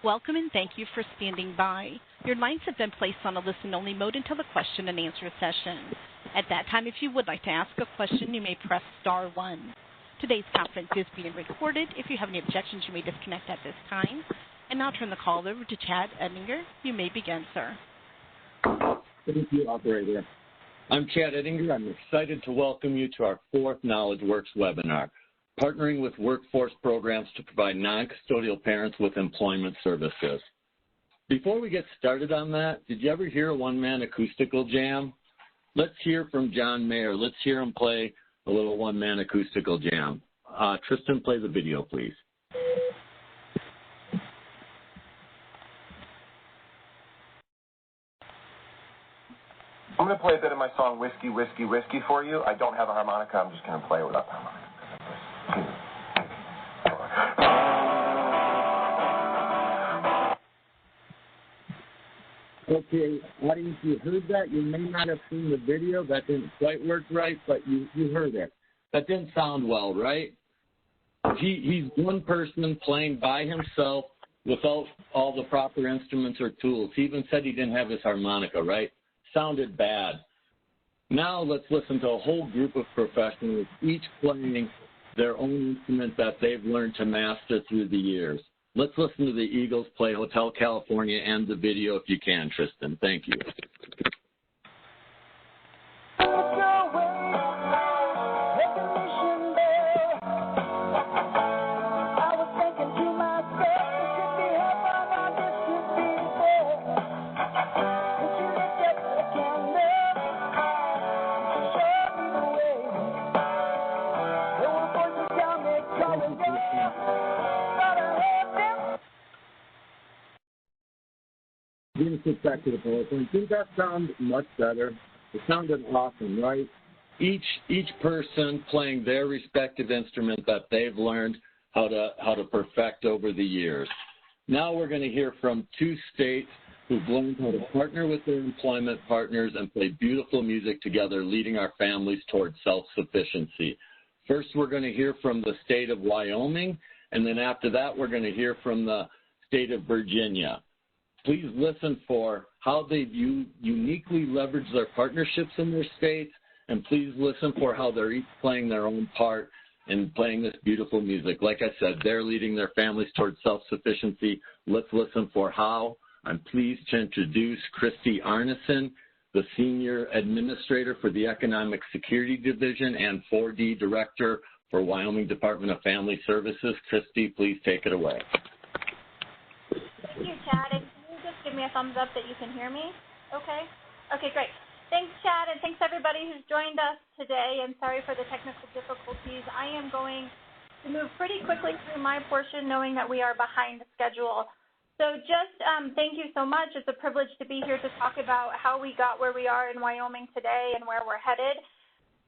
Welcome and thank you for standing by. Your lines have been placed on a listen-only mode until the question and answer session. At that time, if you would like to ask a question, you may press star 1. Today's conference is being recorded. If you have any objections, you may disconnect at this time. And now I'll turn the call over to Chad Ettinger. You may begin, sir. Thank you, operator. I'm Chad Ettinger. I'm excited to welcome you to our fourth Knowledge Works webinar, partnering with workforce programs to provide non-custodial parents with employment services. Before we get started on that, did you ever hear a one-man acoustical jam? Let's hear from John Mayer. Let's hear him play a little one-man acoustical jam. Tristan, play the video, please. I'm going to play a bit of my song, Whiskey, Whiskey, Whiskey for you. I don't have a harmonica. I'm just going to play it without the harmonica. Okay, audience, you heard that. You may not have seen the video. That didn't quite work right, but you heard it. That didn't sound well, right? He's one person playing by himself without all the proper instruments or tools. He even said he didn't have his harmonica, right? Sounded bad. Now let's listen to a whole group of professionals, each playing their own instrument that they've learned to master through the years. Let's listen to the Eagles play Hotel California and the video if you can, Tristan. Thank you. I'm going to sit back to the PowerPoint. Didn't that sound much better? It sounded awesome, right? Each person playing their respective instrument that they've learned how to perfect over the years. Now we're going to hear from two states who've learned how to partner with their employment partners and play beautiful music together, leading our families towards self-sufficiency. First, we're going to hear from the state of Wyoming, and then after that, we're going to hear from the state of Virginia. Please listen for how they uniquely leverage their partnerships in their states, and please listen for how they're each playing their own part in playing this beautiful music. Like I said, they're leading their families towards self-sufficiency. Let's listen for how. I'm pleased to introduce Christy Arneson, the Senior Administrator for the Economic Security Division and 4D Director for Wyoming Department of Family Services. Christy, please take it away. Thank you, Chad. Give me a thumbs up that you can hear me. Okay? Okay, great. Thanks, Chad, and thanks everybody who's joined us today, and sorry for the technical difficulties. I am going to move pretty quickly through my portion, knowing that we are behind schedule. So just thank you so much. It's a privilege to be here to talk about how we got where we are in Wyoming today and where we're headed.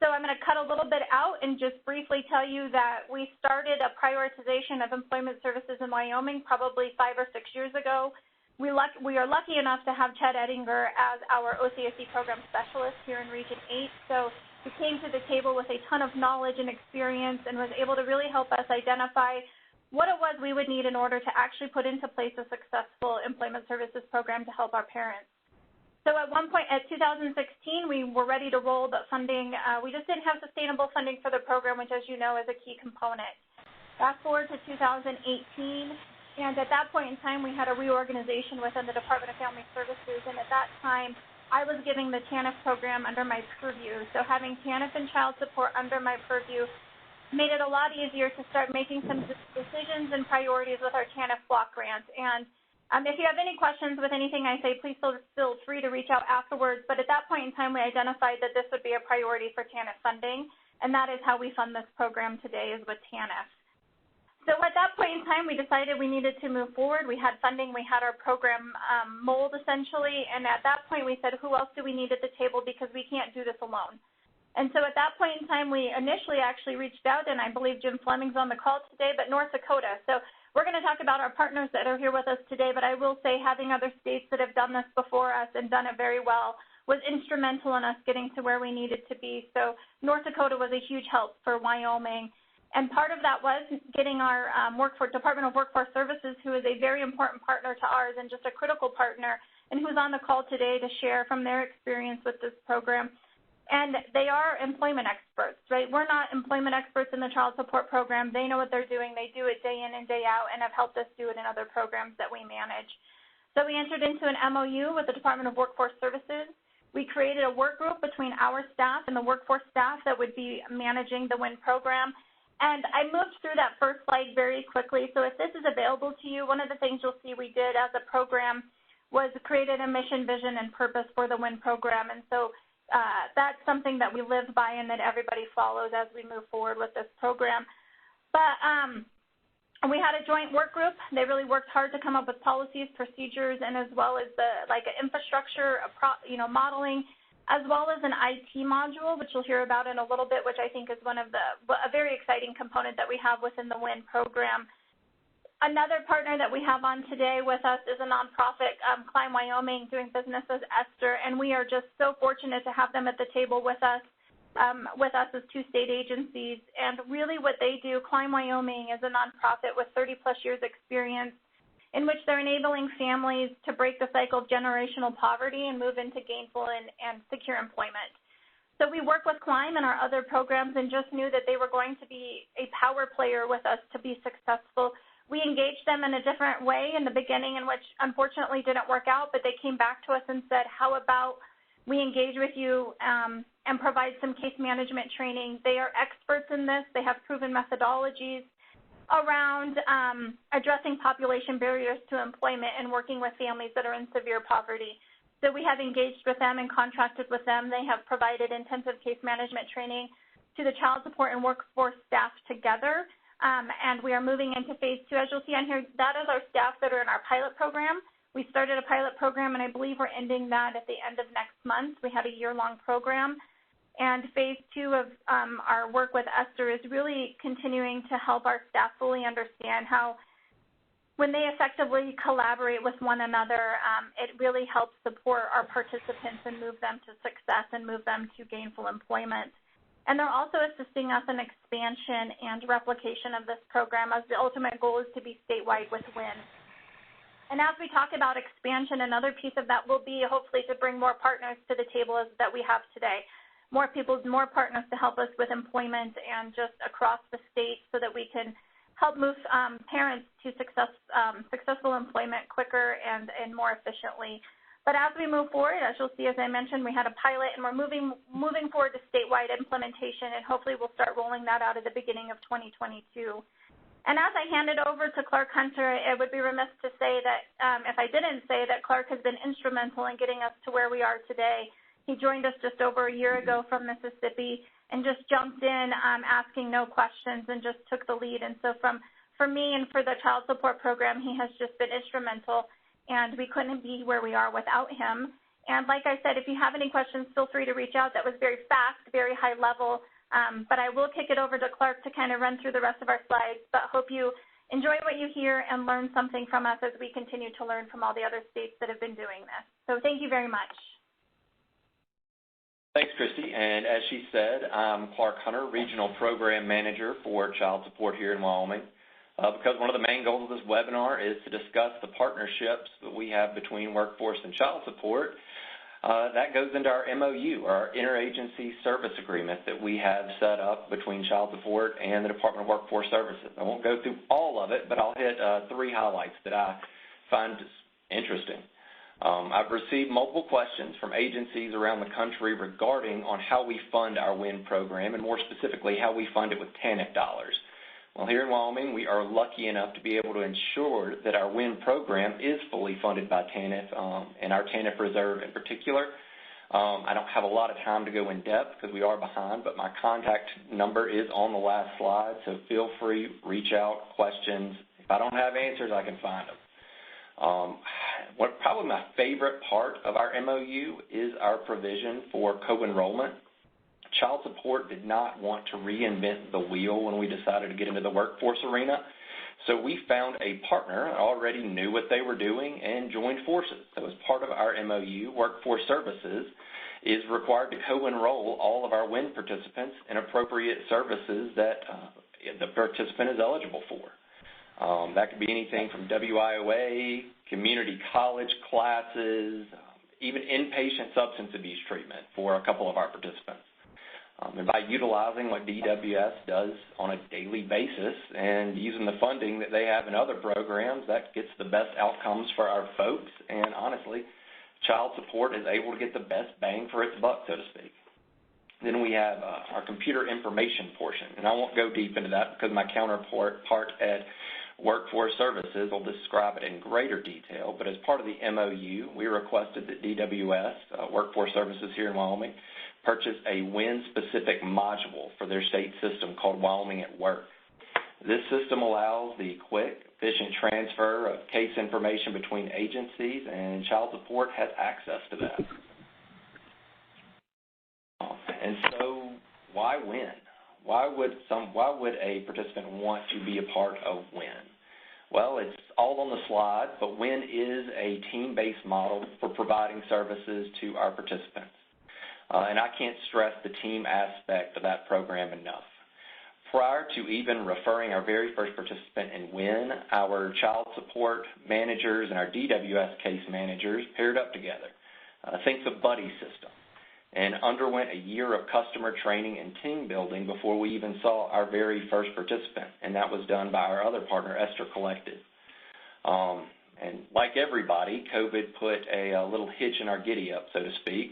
So I'm going to cut a little bit out and just briefly tell you that we started a prioritization of employment services in Wyoming probably 5 or 6 years ago. We are lucky enough to have Chad Ettinger as our OCSC program specialist here in Region 8. So he came to the table with a ton of knowledge and experience and was able to really help us identify what it was we would need in order to actually put into place a successful employment services program to help our parents. So at one point, at 2016, we were ready to roll, but funding, we just didn't have sustainable funding for the program, which, as you know, is a key component. Fast forward to 2018. And at that point in time, we had a reorganization within the Department of Family Services, and at that time, I was giving the TANF program under my purview. So having TANF and child support under my purview made it a lot easier to start making some decisions and priorities with our TANF block grants. And if you have any questions with anything I say, please feel free to reach out afterwards. But at that point in time, we identified that this would be a priority for TANF funding, and that is how we fund this program today, is with TANF. So at that point in time, we decided we needed to move forward. We had funding. We had our program mold, essentially. And at that point, we said, who else do we need at the table, because we can't do this alone. And so at that point in time, we initially actually reached out, and I believe Jim Fleming's on the call today, but North Dakota. So we're going to talk about our partners that are here with us today, but I will say having other states that have done this before us and done it very well was instrumental in us getting to where we needed to be. So North Dakota was a huge help for Wyoming. And part of that was getting our Department of Workforce Services, who is a very important partner to ours and just a critical partner, and who's on the call today to share from their experience with this program. And they are employment experts, right? We're not employment experts in the child support program. They know what they're doing. They do it day in and day out and have helped us do it in other programs that we manage. So we entered into an MOU with the Department of Workforce Services. We created a work group between our staff and the workforce staff that would be managing the WIN program. And I moved through that first slide very quickly. So if this is available to you, one of the things you'll see we did as a program was created a mission, vision, and purpose for the WIN program. And so that's something that we live by and that everybody follows as we move forward with this program. But we had a joint work group. They really worked hard to come up with policies, procedures, and as well as infrastructure, modeling, as well as an IT module, which you'll hear about in a little bit, which I think is a very exciting component that we have within the WIN program. Another partner that we have on today with us is a nonprofit, Climb Wyoming, doing business as Esther, and we are just so fortunate to have them at the table with us as two state agencies. And really what they do, Climb Wyoming is a nonprofit with 30-plus years experience in which they're enabling families to break the cycle of generational poverty and move into gainful and secure employment. So we work with Climb and our other programs and just knew that they were going to be a power player with us to be successful. We engaged them in a different way in the beginning, in which unfortunately didn't work out, but they came back to us and said, how about we engage with you and provide some case management training. They are experts in this. They have proven methodologies around addressing population barriers to employment and working with families that are in severe poverty. So we have engaged with them and contracted with them. They have provided intensive case management training to the child support and workforce staff together. And we are moving into phase 2. As you'll see on here, that is our staff that are in our pilot program. We started a pilot program, and I believe we're ending that at the end of next month. We had a year-long program. And phase 2 of our work with Esther is really continuing to help our staff fully understand how, when they effectively collaborate with one another, it really helps support our participants and move them to success and move them to gainful employment. And they're also assisting us in expansion and replication of this program, as the ultimate goal is to be statewide with WIN. And as we talk about expansion, another piece of that will be hopefully to bring more partners to the table that we have today. More people, more partners to help us with employment and just across the state so that we can help move parents to successful employment quicker and more efficiently. But as we move forward, as you'll see, as I mentioned, we had a pilot, and we're moving forward to statewide implementation, and hopefully we'll start rolling that out at the beginning of 2022. And as I hand it over to Clark Hunter, it would be remiss to say that, if I didn't say that Clark has been instrumental in getting us to where we are today. He joined us just over a year ago from Mississippi and just jumped in asking no questions and just took the lead. And so for me and for the child support program, he has just been instrumental. And we couldn't be where we are without him. And like I said, if you have any questions, feel free to reach out. That was very fast, very high level. But I will kick it over to Clark to kind of run through the rest of our slides. But hope you enjoy what you hear and learn something from us as we continue to learn from all the other states that have been doing this. So thank you very much. Thanks, Christy. And as she said, I'm Clark Hunter, Regional Program Manager for Child Support here in Wyoming. Because one of the main goals of this webinar is to discuss the partnerships that we have between workforce and child support. That goes into our MOU, our Interagency Service Agreement that we have set up between child support and the Department of Workforce Services. I won't go through all of it, but I'll hit 3 highlights that I find interesting. I've received multiple questions from agencies around the country regarding on how we fund our WIN program, and more specifically, how we fund it with TANF dollars. Well, here in Wyoming, we are lucky enough to be able to ensure that our WIN program is fully funded by TANF, and our TANF reserve in particular. I don't have a lot of time to go in depth because we are behind, but my contact number is on the last slide, so feel free, reach out, questions. If I don't have answers, I can find them. Probably my favorite part of our MOU is our provision for co-enrollment. Child support did not want to reinvent the wheel when we decided to get into the workforce arena. So we found a partner that already knew what they were doing and joined forces. So as part of our MOU, Workforce Services is required to co-enroll all of our WIN participants in appropriate services that the participant is eligible for. That could be anything from WIOA, community college classes, even inpatient substance abuse treatment for a couple of our participants. And by utilizing what DWS does on a daily basis and using the funding that they have in other programs, that gets the best outcomes for our folks. And honestly, child support is able to get the best bang for its buck, so to speak. Then we have our computer information portion. And I won't go deep into that because my counterpart at Workforce Services will describe it in greater detail. But as part of the MOU, we requested that DWS, Workforce Services here in Wyoming, purchase a WIN-specific module for their state system called Wyoming at Work. This system allows the quick, efficient transfer of case information between agencies, and child support has access to that. And so, why WIN? Why would a participant want to be a part of WIN? Well, it's all on the slide, but WIN is a team-based model for providing services to our participants. And I can't stress the team aspect of that program enough. Prior to even referring our very first participant in WIN, our child support managers and our DWS case managers paired up together. Think the buddy system, and underwent a year of customer training and team building before we even saw our very first participant, and that was done by our other partner, Esther Collective. And like everybody, COVID put a little hitch in our giddy-up, so to speak,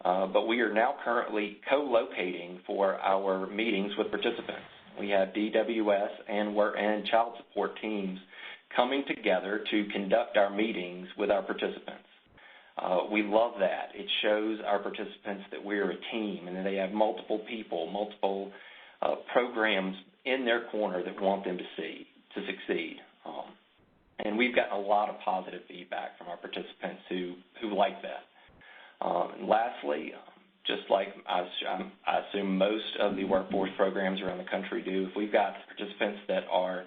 but we are now currently co-locating for our meetings with participants. We have DWS and child support teams coming together to conduct our meetings with our participants. We love that. It shows our participants that we're a team and that they have multiple people, multiple programs in their corner that want them to succeed. And we've gotten a lot of positive feedback from our participants who like that. And lastly, just like I assume most of the workforce programs around the country do, if we've got participants that are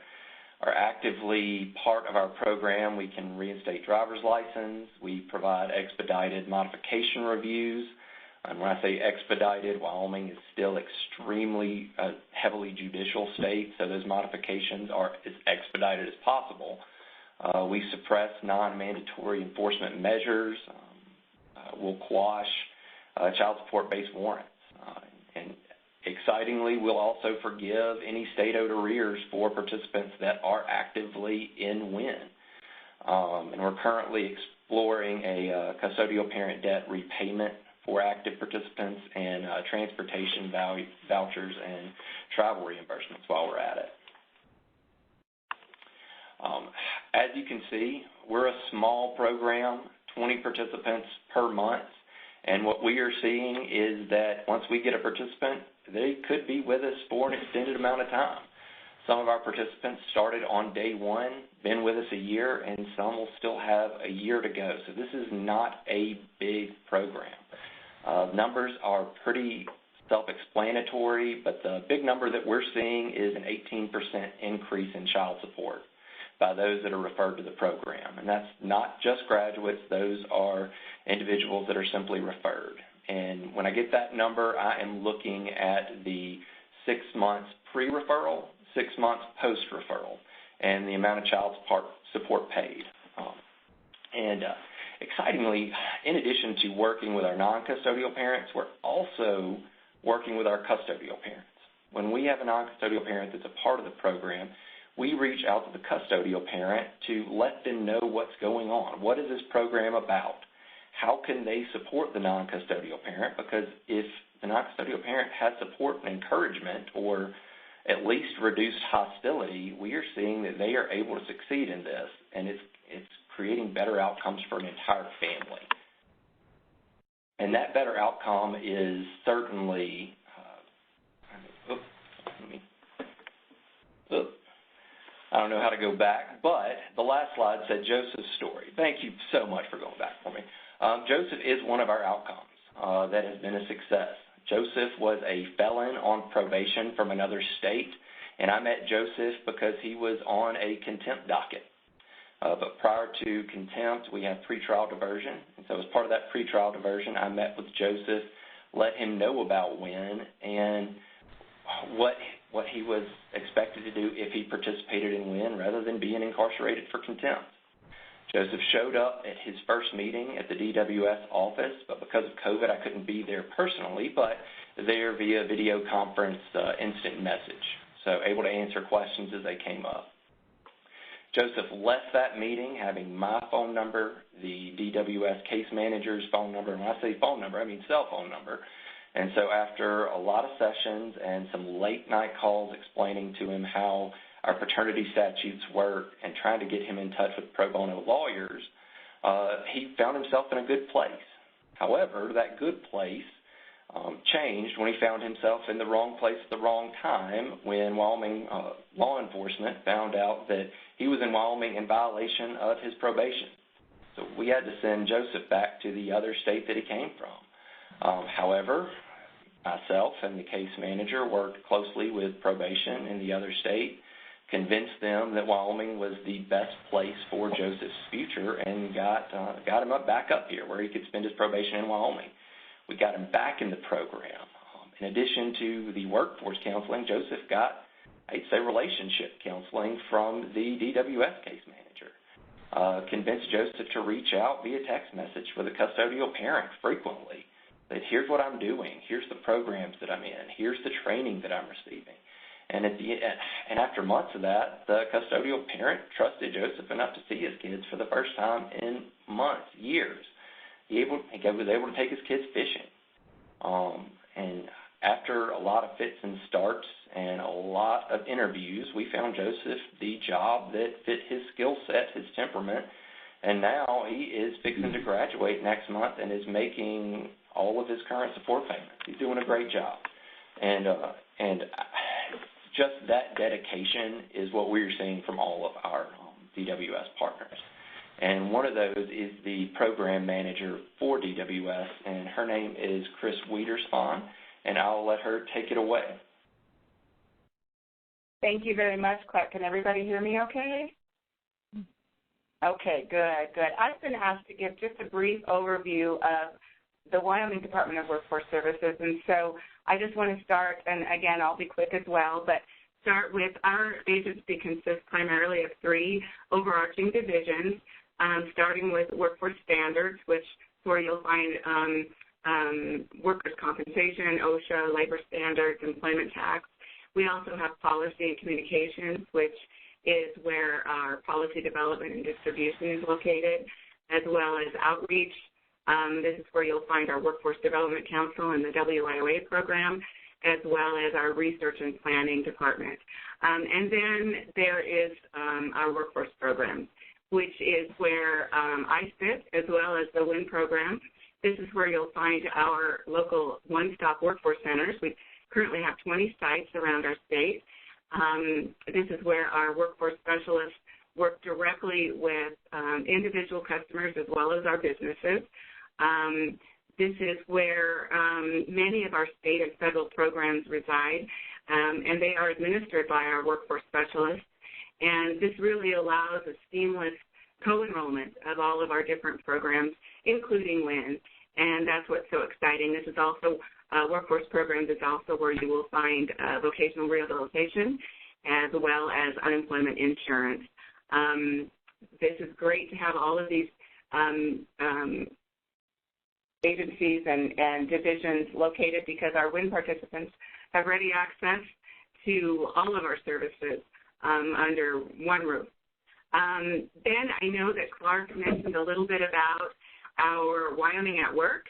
actively part of our program, we can reinstate driver's license. We provide expedited modification reviews. And when I say expedited, Wyoming is still extremely heavily judicial state, so those modifications are as expedited as possible. We suppress non-mandatory enforcement measures. We'll quash child support-based warrants. And excitingly, we'll also forgive any state-owed arrears for participants that are actively in WIN. And we're currently exploring a custodial parent debt repayment for active participants and transportation vouchers and travel reimbursements while we're at it. As you can see, we're a small program, 20 participants per month, and what we are seeing is that once we get a participant, they could be with us for an extended amount of time. Some of our participants started on day one, been with us a year, and some will still have a year to go. So this is not a big program. Numbers are pretty self-explanatory, but the big number that we're seeing is an 18% increase in child support by those that are referred to the program. And that's not just graduates. Those are individuals that are simply referred. And when I get that number, I am looking at the 6 months pre-referral, 6 months post-referral, and the amount of child support paid. Excitingly, in addition to working with our non-custodial parents, we're also working with our custodial parents. When we have a non-custodial parent that's a part of the program, we reach out to the custodial parent to let them know what's going on. What is this program about? How can they support the non-custodial parent? Because if the non-custodial parent has support and encouragement or at least reduced hostility, we are seeing that they are able to succeed in this, and it's creating better outcomes for an entire family. And that better outcome is certainly, I don't know how to go back, but the last slide said Joseph's story. Thank you so much for going back for me. Joseph is one of our outcomes that has been a success. Joseph was a felon on probation from another state, and I met Joseph because he was on a contempt docket. But prior to contempt, we have pretrial diversion. And so as part of that pretrial diversion, I met with Joseph, let him know about WIN, and what what he was expected to do if he participated in WIN rather than being incarcerated for contempt. Joseph showed up at his first meeting at the DWS office, but because of COVID, I couldn't be there personally, but there via video conference instant message, so able to answer questions as they came up. Joseph left that meeting having my phone number, the DWS case manager's phone number, and when I say phone number, I mean cell phone number. And so after a lot of sessions and some late night calls explaining to him how our paternity statutes work and trying to get him in touch with pro bono lawyers, he found himself in a good place. However, that good place changed when he found himself in the wrong place at the wrong time when Wyoming law enforcement found out that he was in Wyoming in violation of his probation. So we had to send Joseph back to the other state that he came from. However, myself and the case manager worked closely with probation in the other state, convinced them that Wyoming was the best place for Joseph's future, and got him back up here where he could spend his probation in Wyoming. We got him back in the program. In addition to the workforce counseling, Joseph got, I'd say, relationship counseling from the DWS case manager. Convinced Joseph to reach out via text message with a custodial parent frequently. That here's what I'm doing, here's the programs that I'm in, here's the training that I'm receiving. And after months of that, the custodial parent trusted Joseph enough to see his kids for the first time in months, years. He was able to take his kids fishing. And after a lot of fits and starts and a lot of interviews, we found Joseph the job that fit his skill set, his temperament, and now he is fixing to graduate next month and is making all of his current support payments. He's doing a great job. And just that dedication is what we're seeing from all of our DWS partners. And one of those is the program manager for DWS, and her name is Chris Wiederspan, and I'll let her take it away. Thank you very much, Clark. Can everybody hear me okay? Okay, good. I've been asked to give just a brief overview of the Wyoming Department of Workforce Services, and so I just want to start, and again, I'll be quick as well, but start with our agency consists primarily of 3 overarching divisions, starting with workforce standards, which is where you'll find workers' compensation, OSHA, labor standards, employment tax. We also have policy and communications, which is where our policy development and distribution is located, as well as outreach. This is where you'll find our Workforce Development Council and the WIOA program, as well as our research and planning department. And then there is our workforce program, which is where I sit, as well as the WIN program. This is where you'll find our local one-stop workforce centers. We currently have 20 sites around our state. This is where our workforce specialists work directly with individual customers as well as our businesses. This is where many of our state and federal programs reside, and they are administered by our workforce specialists. And this really allows a seamless co-enrollment of all of our different programs, including WIN, and that's what's so exciting. This is also, workforce programs is also where you will find vocational rehabilitation as well as unemployment insurance. This is great to have all of these agencies and divisions located because our WIN participants have ready access to all of our services under one roof. Then I know that Clark mentioned a little bit about our Wyoming at Work.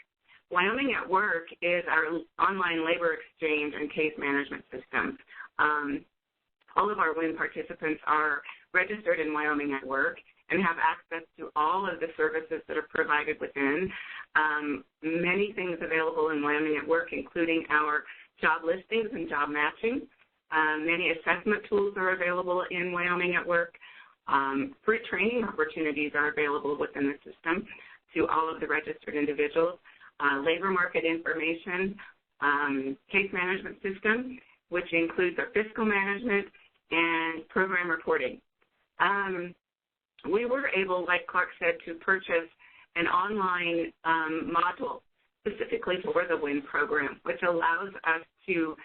Wyoming at Work is our online labor exchange and case management system. All of our WIN participants are registered in Wyoming at Work and have access to all of the services that are provided within. Many things available in Wyoming at Work, including our job listings and job matching. Many assessment tools are available in Wyoming at Work. Free training opportunities are available within the system to all of the registered individuals. Labor market information, case management system, which includes our fiscal management and program reporting. We were able, like Clark said, to purchase an online module specifically for the WIN program, which allows us to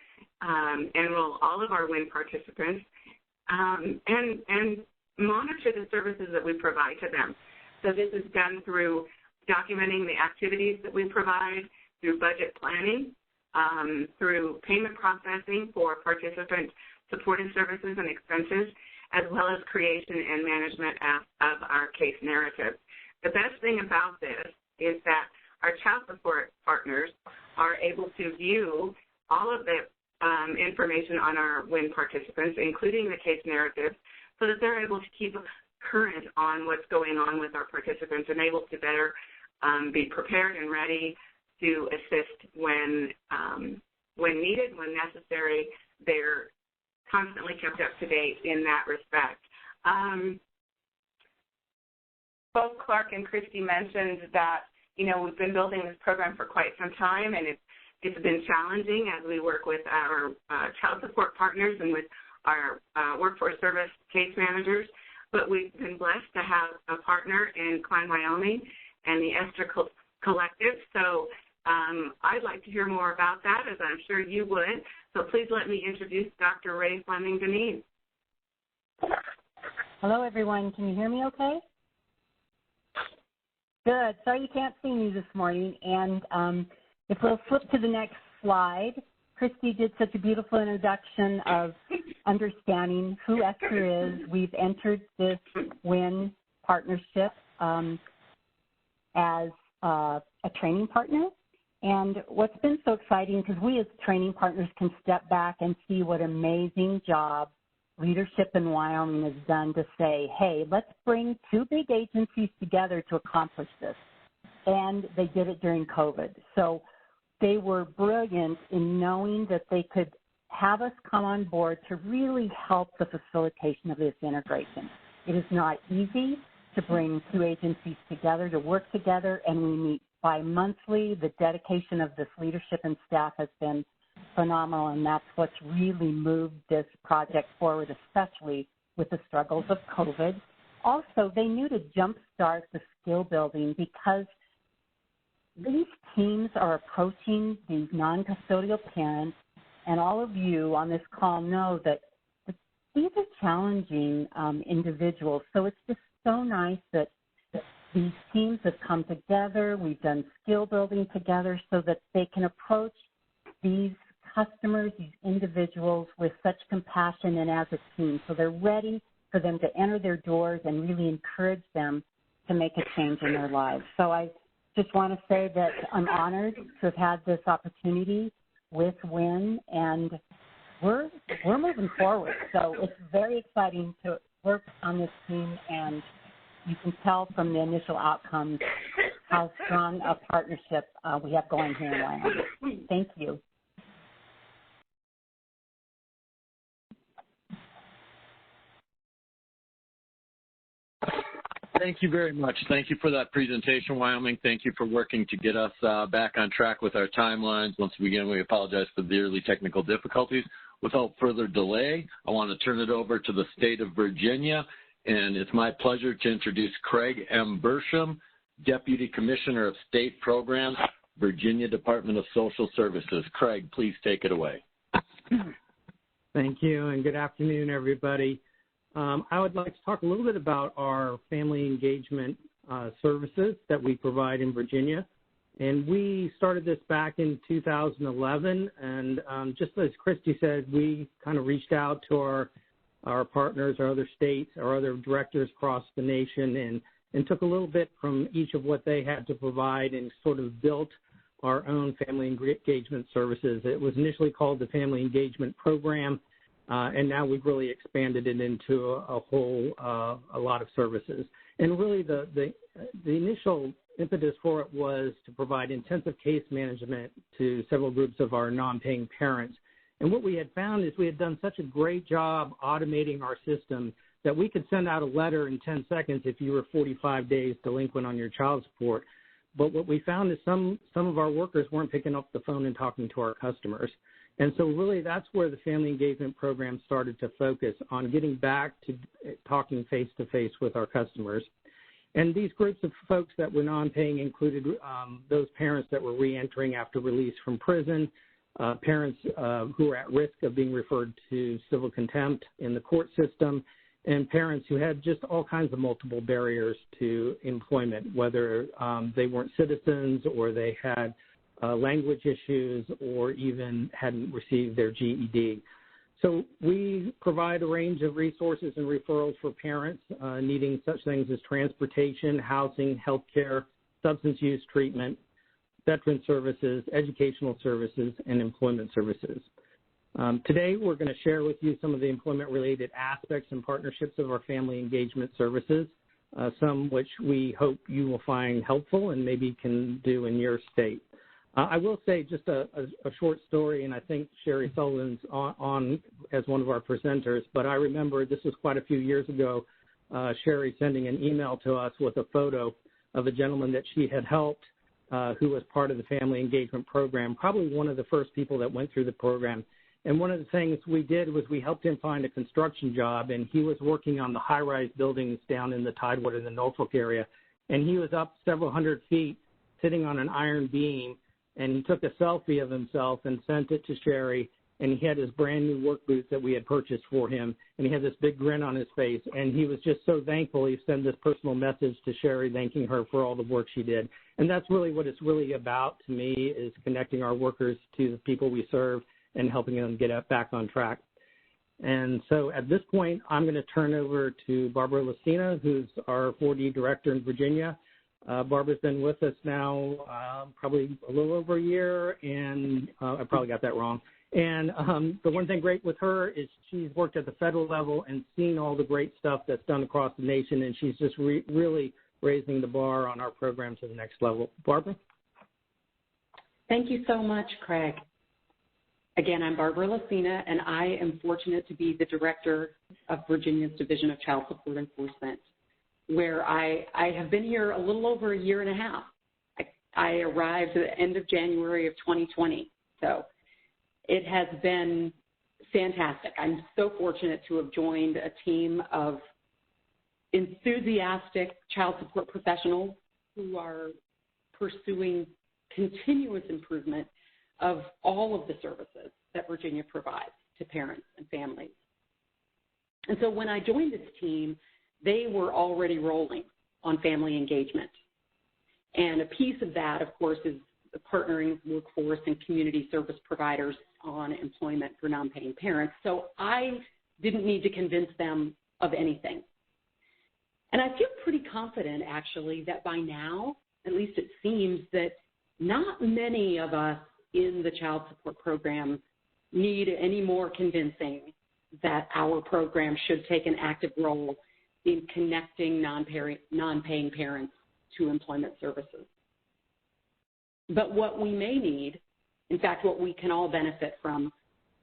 enroll all of our WIN participants and monitor the services that we provide to them. So this is done through documenting the activities that we provide, through budget planning, through payment processing for participant supporting services and expenses, as well as creation and management of our case narrative. The best thing about this is that our child support partners are able to view all of the information on our WIN participants, including the case narrative, so that they're able to keep current on what's going on with our participants and able to better be prepared and ready to assist when needed, when necessary. They're constantly kept up to date in that respect. Both Clark and Christy mentioned that, we've been building this program for quite some time, and it's been challenging as we work with our child support partners and with our workforce service case managers. But we've been blessed to have a partner in Klein, Wyoming, and the Esther Collective. So I'd like to hear more about that, as I'm sure you would. So please let me introduce Dr. Ray Fleming-Deneen. Hello, everyone. Can you hear me okay? Good. Sorry you can't see me this morning. And if we'll flip to the next slide, Christy did such a beautiful introduction of understanding who Esther is. We've entered this WIN partnership as a training partner. And what's been so exciting, because we as training partners can step back and see what amazing job leadership in Wyoming has done to say, hey, let's bring two big agencies together to accomplish this. And they did it during COVID. So they were brilliant in knowing that they could have us come on board to really help the facilitation of this integration. It is not easy to bring two agencies together, to work together, and we meet bi-monthly. The dedication of this leadership and staff has been phenomenal, and that's what's really moved this project forward, especially with the struggles of COVID. Also, they knew to jumpstart the skill building because these teams are approaching these non-custodial parents, and all of you on this call know that these are challenging individuals. So it's just so nice that these teams have come together. We've done skill building together so that they can approach these customers, these individuals with such compassion and as a team. So they're ready for them to enter their doors and really encourage them to make a change in their lives. So I just want to say that I'm honored to have had this opportunity with WIN, and we're moving forward. So it's very exciting to work on this team, and you can tell from the initial outcomes how strong a partnership we have going here in Wyoming. Thank you. Thank you very much. Thank you for that presentation, Wyoming. Thank you for working to get us back on track with our timelines. Once again, we apologize for the early technical difficulties. Without further delay, I want to turn it over to the state of Virginia, and it's my pleasure to introduce Craig M. Bersham, Deputy Commissioner of State Programs, Virginia Department of Social Services. Craig, please take it away. Thank you, and good afternoon, everybody. I would like to talk a little bit about our family engagement services that we provide in Virginia. And we started this back in 2011, and just as Christy said, we kind of reached out to our partners, our other states, our other directors across the nation, and took a little bit from each of what they had to provide and sort of built our own family engagement services. It was initially called the Family Engagement Program, and now we've really expanded it into a whole a lot of services. And really the initial impetus for it was to provide intensive case management to several groups of our non-paying parents. And what we had found is we had done such a great job automating our system that we could send out a letter in 10 seconds if you were 45 days delinquent on your child support. But what we found is some of our workers weren't picking up the phone and talking to our customers. And so really that's where the Family Engagement Program started to focus on getting back to talking face-to-face with our customers. And these groups of folks that were non-paying included those parents that were reentering after release from prison, parents who were at risk of being referred to civil contempt in the court system, and parents who had just all kinds of multiple barriers to employment, whether they weren't citizens or they had language issues or even hadn't received their GED. So we provide a range of resources and referrals for parents needing such things as transportation, housing, health care, substance use treatment, veteran services, educational services, and employment services. Today, we're going to share with you some of the employment-related aspects and partnerships of our family engagement services, some which we hope you will find helpful and maybe can do in your state. I will say just a short story, and I think Sherry Sullivan's on as one of our presenters, but I remember this was quite a few years ago, Sherry sending an email to us with a photo of a gentleman that she had helped who was part of the family engagement program, probably one of the first people that went through the program. And one of the things we did was we helped him find a construction job, and he was working on the high-rise buildings down in the Tidewater in the Norfolk area. And he was up several hundred feet sitting on an iron beam, and he took a selfie of himself and sent it to Sherry, and he had his brand-new work boots that we had purchased for him, and he had this big grin on his face, and he was just so thankful. He sent this personal message to Sherry thanking her for all the work she did. And that's really what it's really about to me, is connecting our workers to the people we serve and helping them get back on track. And so at this point, I'm going to turn over to Barbara Lucina, who's our 4D director in Virginia. Barbara's been with us now probably a little over a year, and I probably got that wrong. And the one thing great with her is she's worked at the federal level and seen all the great stuff that's done across the nation, and she's just really raising the bar on our program to the next level. Barbara? Thank you so much, Craig. Again, I'm Barbara Lucina, and I am fortunate to be the director of Virginia's Division of Child Support Enforcement, where I have been here a little over a year and a half. I arrived at the end of January of 2020, so it has been fantastic. I'm so fortunate to have joined a team of enthusiastic child support professionals who are pursuing continuous improvement of all of the services that Virginia provides to parents and families. And so when I joined this team, they were already rolling on family engagement. And a piece of that, of course, is the partnering workforce and community service providers on employment for non-paying parents. So I didn't need to convince them of anything. And I feel pretty confident, actually, that by now, at least it seems, that not many of us in the child support program need any more convincing that our program should take an active role in connecting non-paying parents to employment services. But what we may need, in fact, what we can all benefit from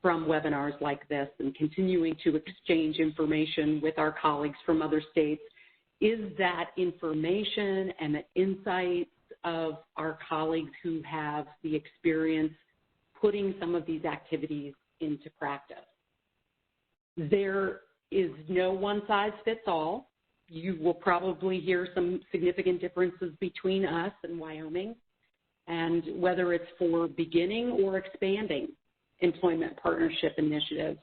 webinars like this and continuing to exchange information with our colleagues from other states, is that information and the insights of our colleagues who have the experience putting some of these activities into practice. There is no one-size-fits-all. You will probably hear some significant differences between us and Wyoming, and whether it's for beginning or expanding employment partnership initiatives.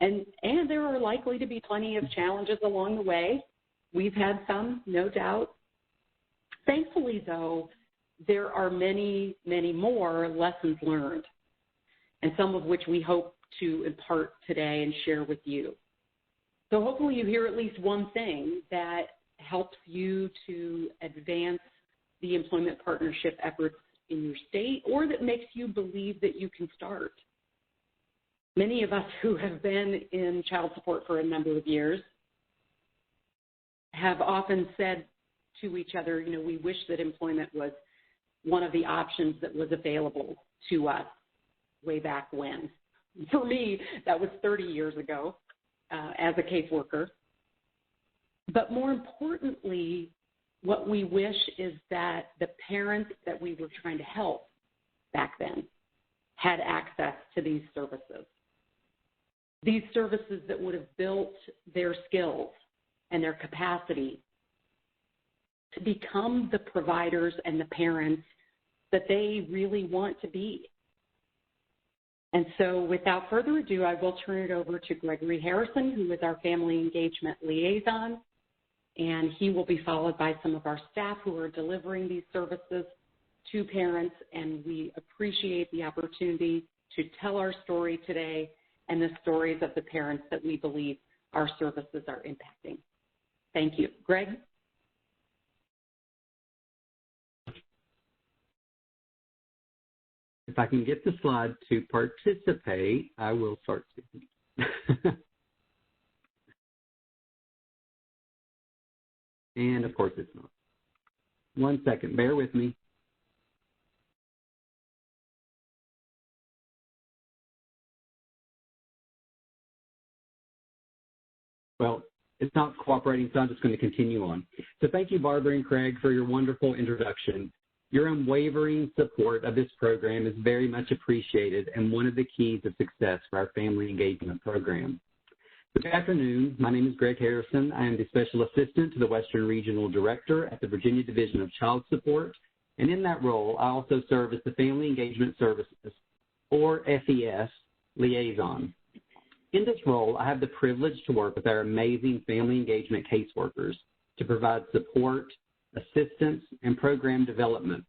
And there are likely to be plenty of challenges along the way. We've had some, no doubt. Thankfully, though, there are many, many more lessons learned, and some of which we hope to impart today and share with you. So hopefully you hear at least one thing that helps you to advance the employment partnership efforts in your state, or that makes you believe that you can start. Many of us who have been in child support for a number of years have often said to each other, you know, we wish that employment was one of the options that was available to us way back when. For me, that was 30 years ago as a caseworker. But more importantly, what we wish is that the parents that we were trying to help back then had access to these services that would have built their skills and their capacity to become the providers and the parents that they really want to be. And so without further ado, I will turn it over to Gregory Harrison, who is our Family Engagement Liaison, and he will be followed by some of our staff who are delivering these services to parents, and we appreciate the opportunity to tell our story today and the stories of the parents that we believe our services are impacting. Thank you. Greg? If I can get the slide to participate, I will start speaking. And of course it's not. 1 second, bear with me. Well, it's not cooperating, so I'm just going to continue on. So thank you, Barbara and Craig, for your wonderful introduction. Your unwavering support of this program is very much appreciated and one of the keys of success for our family engagement program. Good afternoon. My name is Greg Harrison. I am the Special Assistant to the Western Regional Director at the Virginia Division of Child Support, and in that role, I also serve as the Family Engagement Services, or FES, liaison. In this role, I have the privilege to work with our amazing family engagement caseworkers to provide support, assistance, and program development.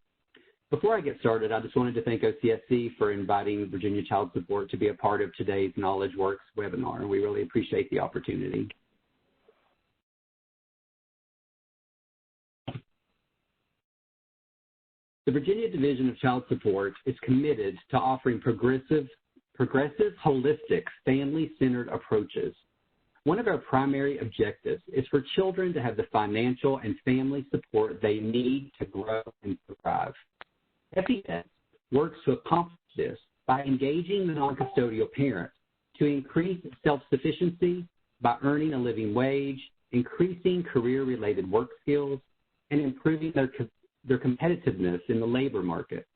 Before I get started, I just wanted to thank OCSC for inviting Virginia Child Support to be a part of today's Knowledge Works webinar. We really appreciate the opportunity. The Virginia Division of Child Support is committed to offering progressive, holistic, family-centered approaches. One of our primary objectives is for children to have the financial and family support they need to grow and thrive. FES works to accomplish this by engaging the non-custodial parent to increase self-sufficiency by earning a living wage, increasing career-related work skills, and improving their competitiveness in the labor market.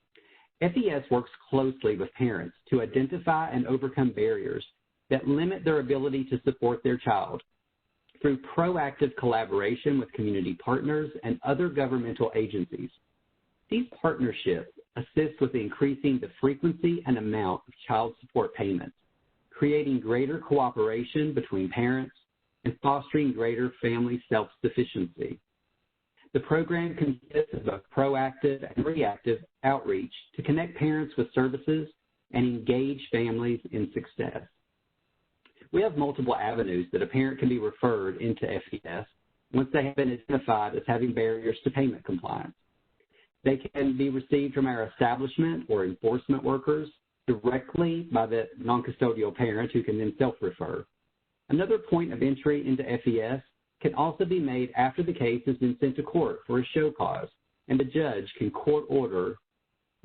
FES works closely with parents to identify and overcome barriers that limit their ability to support their child through proactive collaboration with community partners and other governmental agencies. These partnerships assist with increasing the frequency and amount of child support payments, creating greater cooperation between parents, and fostering greater family self-sufficiency. The program consists of both proactive and reactive outreach to connect parents with services and engage families in success. We have multiple avenues that a parent can be referred into FES once they have been identified as having barriers to payment compliance. They can be received from our establishment or enforcement workers directly by the non-custodial parent who can then self-refer. Another point of entry into FES can also be made after the case has been sent to court for a show cause, and the judge can court order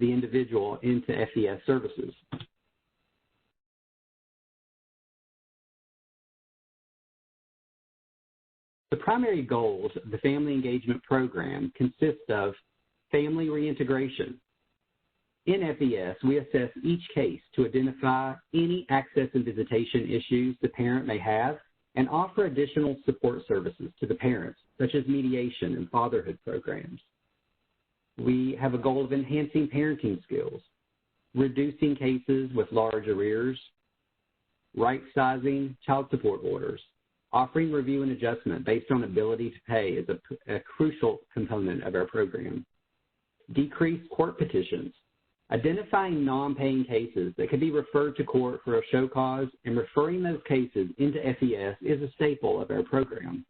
the individual into FES services. The primary goals of the Family Engagement Program consist of family reintegration. In FES, we assess each case to identify any access and visitation issues the parent may have and offer additional support services to the parents, such as mediation and fatherhood programs. We have a goal of enhancing parenting skills, reducing cases with large arrears, right-sizing child support orders, offering review and adjustment based on ability to pay is a crucial component of our program. Decreased court petitions, identifying non-paying cases that can be referred to court for a show cause and referring those cases into FES is a staple of our program.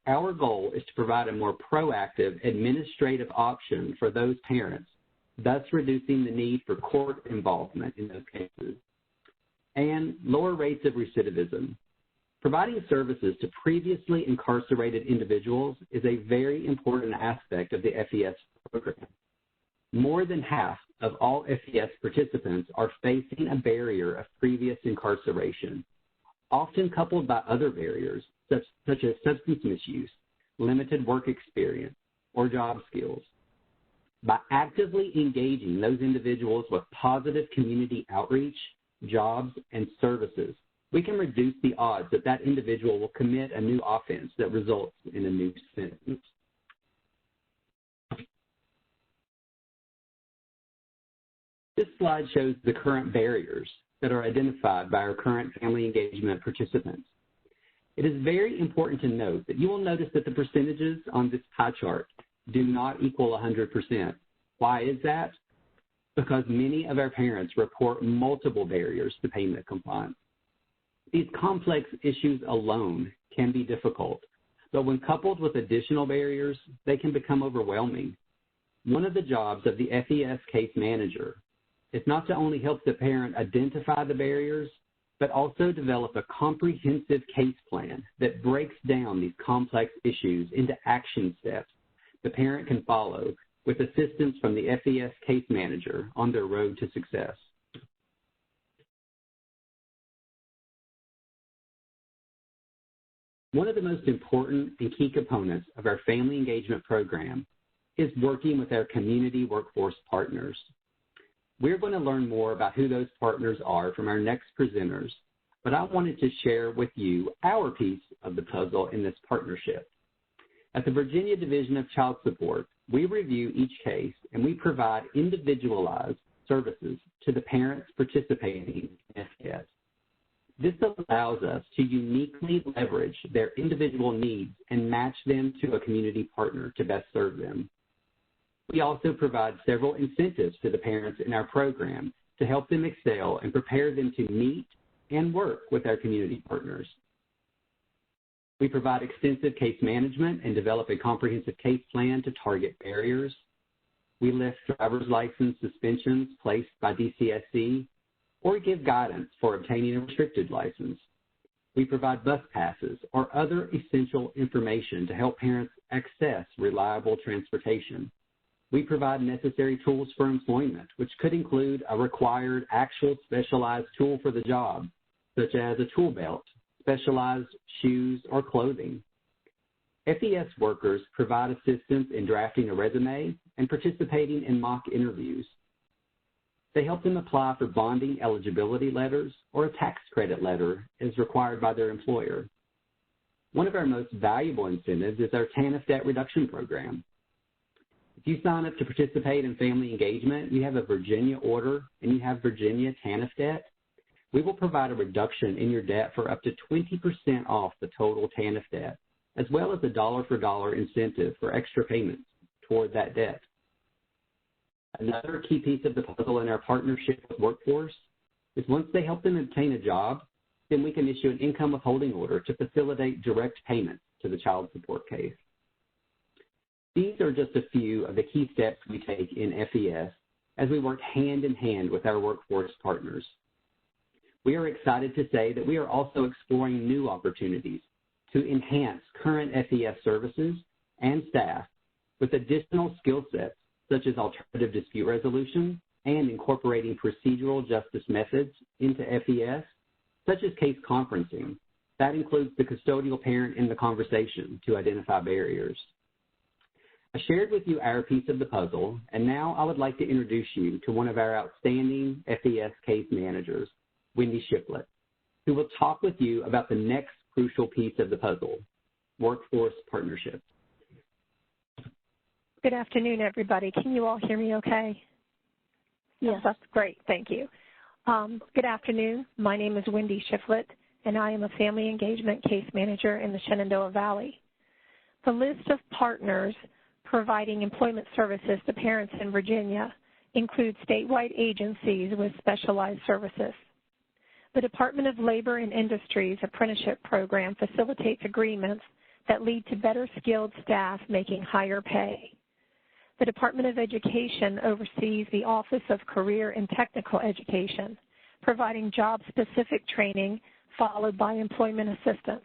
Our goal is to provide a more proactive administrative option for those parents, thus reducing the need for court involvement in those cases. And lower rates of recidivism. Providing services to previously incarcerated individuals is a very important aspect of the FES program. More than half of all FES participants are facing a barrier of previous incarceration, often coupled by other barriers such as substance misuse, limited work experience, or job skills. By actively engaging those individuals with positive community outreach, jobs, and services, we can reduce the odds that that individual will commit a new offense that results in a new sentence. slide shows the current barriers that are identified by our current family engagement participants. It is very important to note that you will notice that the percentages on this pie chart do not equal 100%. Why is that? Because many of our parents report multiple barriers to payment compliance. These complex issues alone can be difficult, but when coupled with additional barriers, they can become overwhelming. One of the jobs of the FES case manager is not to only help the parent identify the barriers, but also develop a comprehensive case plan that breaks down these complex issues into action steps the parent can follow with assistance from the FES case manager on their road to success. One of the most important and key components of our family engagement program is working with our community workforce partners. We're going to learn more about who those partners are from our next presenters, but I wanted to share with you our piece of the puzzle in this partnership. At the Virginia Division of Child Support, we review each case and we provide individualized services to the parents participating in FES. This allows us to uniquely leverage their individual needs and match them to a community partner to best serve them. We also provide several incentives to the parents in our program to help them excel and prepare them to meet and work with our community partners. We provide extensive case management and develop a comprehensive case plan to target barriers. We lift driver's license suspensions placed by DCSC or give guidance for obtaining a restricted license. We provide bus passes or other essential information to help parents access reliable transportation. We provide necessary tools for employment, which could include a required actual specialized tool for the job, such as a tool belt, specialized shoes, or clothing. FES workers provide assistance in drafting a resume and participating in mock interviews. They help them apply for bonding eligibility letters or a tax credit letter as required by their employer. One of our most valuable incentives is our TANF debt reduction program. If you sign up to participate in family engagement, you have a Virginia order and you have Virginia TANF debt, we will provide a reduction in your debt for up to 20% off the total TANF debt, as well as a dollar-for-dollar incentive for extra payments toward that debt. Another key piece of the puzzle in our partnership with Workforce is once they help them obtain a job, then we can issue an income withholding order to facilitate direct payments to the child support case. These are just a few of the key steps we take in FES as we work hand in hand with our workforce partners. We are excited to say that we are also exploring new opportunities to enhance current FES services and staff with additional skill sets such as alternative dispute resolution and incorporating procedural justice methods into FES, such as case conferencing. That includes the custodial parent in the conversation to identify barriers. I shared with you our piece of the puzzle, and now I would like to introduce you to one of our outstanding FES case managers, Wendy Shiflett, who will talk with you about the next crucial piece of the puzzle, workforce partnerships. Good afternoon, everybody. Can you all hear me okay? Yes, that's great. Thank you. Good afternoon. My name is Wendy Shiflett, and I am a family engagement case manager in the Shenandoah Valley. The list of partners providing employment services to parents in Virginia includes statewide agencies with specialized services. The Department of Labor and Industries apprenticeship program facilitates agreements that lead to better skilled staff making higher pay. The Department of Education oversees the Office of Career and Technical Education, providing job-specific training followed by employment assistance.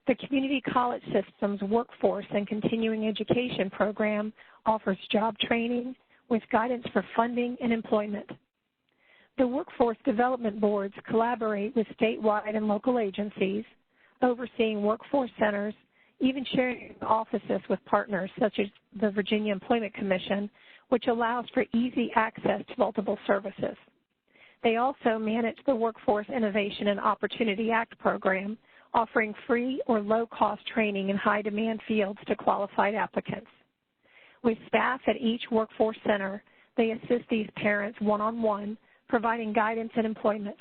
The Community College System's Workforce and Continuing Education program offers job training with guidance for funding and employment. The Workforce Development Boards collaborate with statewide and local agencies, overseeing workforce centers, even sharing offices with partners such as the Virginia Employment Commission, which allows for easy access to multiple services. They also manage the Workforce Innovation and Opportunity Act program, offering free or low-cost training in high-demand fields to qualified applicants. With staff at each workforce center, They assist these parents one-on-one, providing guidance and employment.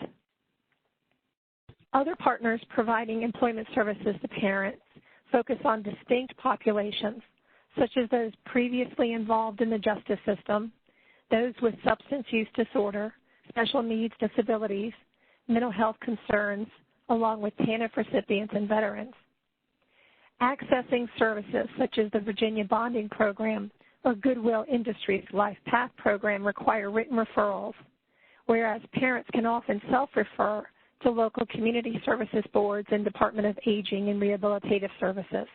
Other partners providing employment services to parents focus on distinct populations, such as those previously involved in the justice system, those with substance use disorder, special needs disabilities, mental health concerns, along with TANF recipients and veterans. Accessing services such as the Virginia Bonding Program or Goodwill Industries Life Path Program require written referrals, whereas parents can often self-refer to local community services boards and Department of Aging and Rehabilitative Services.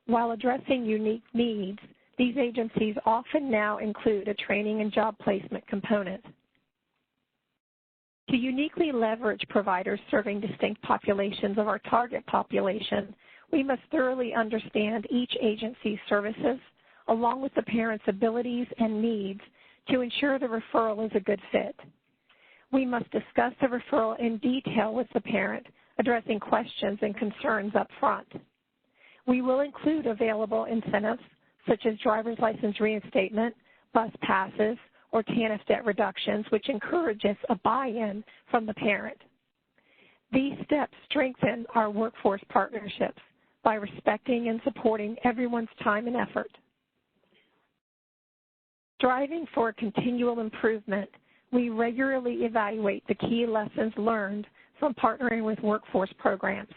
While addressing unique needs, these agencies often now include a training and job placement component. To uniquely leverage providers serving distinct populations of our target population, we must thoroughly understand each agency's services, along with the parent's abilities and needs, to ensure the referral is a good fit. We must discuss the referral in detail with the parent, addressing questions and concerns up front. We will include available incentives, such as driver's license reinstatement, bus passes, or TANF debt reductions, which encourages a buy-in from the parent. These steps strengthen our workforce partnerships by respecting and supporting everyone's time and effort. Striving for continual improvement, we regularly evaluate the key lessons learned from partnering with workforce programs.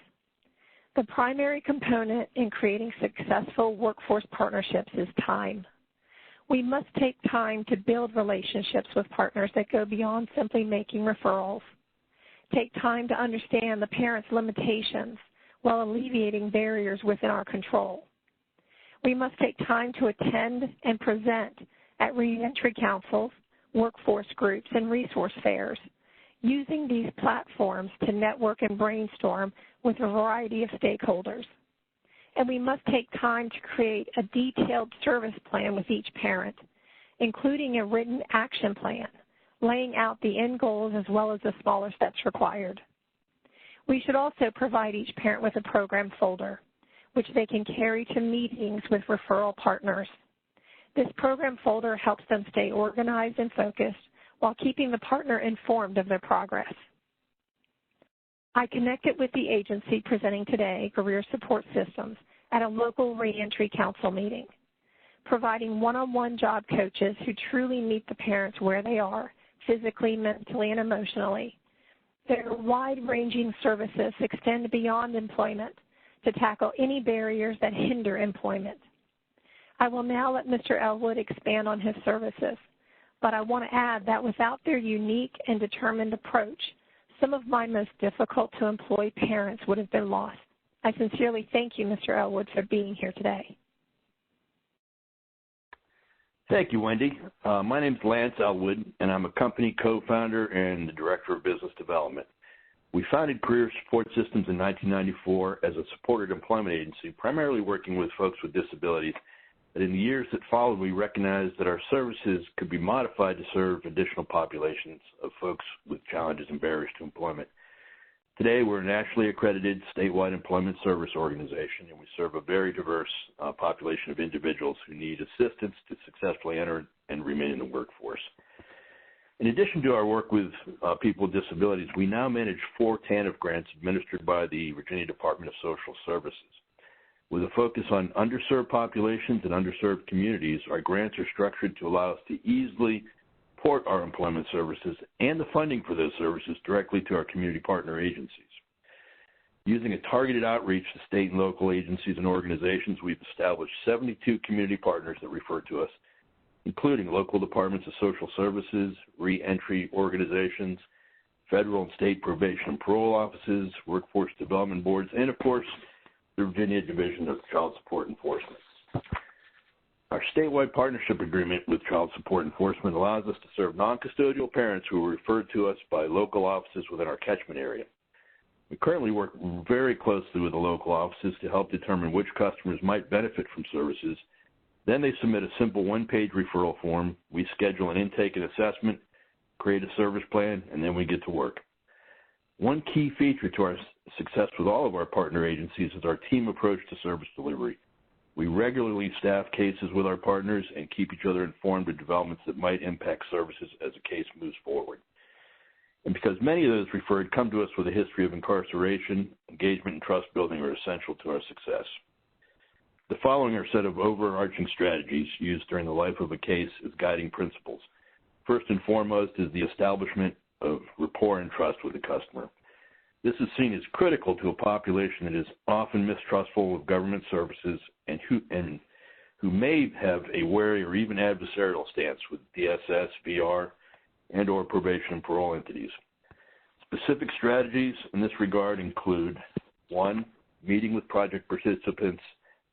The primary component in creating successful workforce partnerships is time. We must take time to build relationships with partners that go beyond simply making referrals. Take time to understand the parent's limitations while alleviating barriers within our control. We must take time to attend and present at reentry councils, workforce groups, and resource fairs, using these platforms to network and brainstorm with a variety of stakeholders. And we must take time to create a detailed service plan with each parent, including a written action plan, laying out the end goals as well as the smaller steps required. We should also provide each parent with a program folder, which they can carry to meetings with referral partners. This program folder helps them stay organized and focused while keeping the partner informed of their progress. I connected with the agency presenting today, Career Support Systems, at a local reentry council meeting, providing one-on-one job coaches who truly meet the parents where they are, physically, mentally, and emotionally. Their wide-ranging services extend beyond employment to tackle any barriers that hinder employment. I will now let Mr. Elwood expand on his services, but I want to add that without their unique and determined approach, some of my most difficult to employ parents would have been lost. I sincerely thank you, Mr. Elwood, for being here today. Thank you, Wendy. My name is Lance Elwood, and I'm a company co-founder and the Director of Business Development. We founded Career Support Systems in 1994 as a supported employment agency, primarily working with folks with disabilities. But in the years that followed, we recognized that our services could be modified to serve additional populations of folks with challenges and barriers to employment. Today, we're a nationally accredited statewide employment service organization, and we serve a very diverse population of individuals who need assistance to successfully enter and remain in the workforce. In addition to our work with people with disabilities, we now manage 4 TANF grants administered by the Virginia Department of Social Services. With a focus on underserved populations and underserved communities, our grants are structured to allow us to easily port our employment services and the funding for those services directly to our community partner agencies. Using a targeted outreach to state and local agencies and organizations, we've established 72 community partners that refer to us, including local departments of social services, reentry organizations, federal and state probation and parole offices, workforce development boards, and of course, the Virginia Division of Child Support Enforcement. Our statewide partnership agreement with Child Support Enforcement allows us to serve non-custodial parents who are referred to us by local offices within our catchment area. We currently work very closely with the local offices to help determine which customers might benefit from services. Then they submit a simple one-page referral form. We schedule an intake and assessment, create a service plan, and then we get to work. One key feature to our success with all of our partner agencies is our team approach to service delivery. We regularly staff cases with our partners and keep each other informed of developments that might impact services as a case moves forward. And because many of those referred come to us with a history of incarceration, engagement and trust building are essential to our success. The following are a set of overarching strategies used during the life of a case as guiding principles. First and foremost is the establishment of rapport and trust with the customer. This is seen as critical to a population that is often mistrustful of government services and who may have a wary or even adversarial stance with DSS, VR, and or probation and parole entities. Specific strategies in this regard include 1, meeting with project participants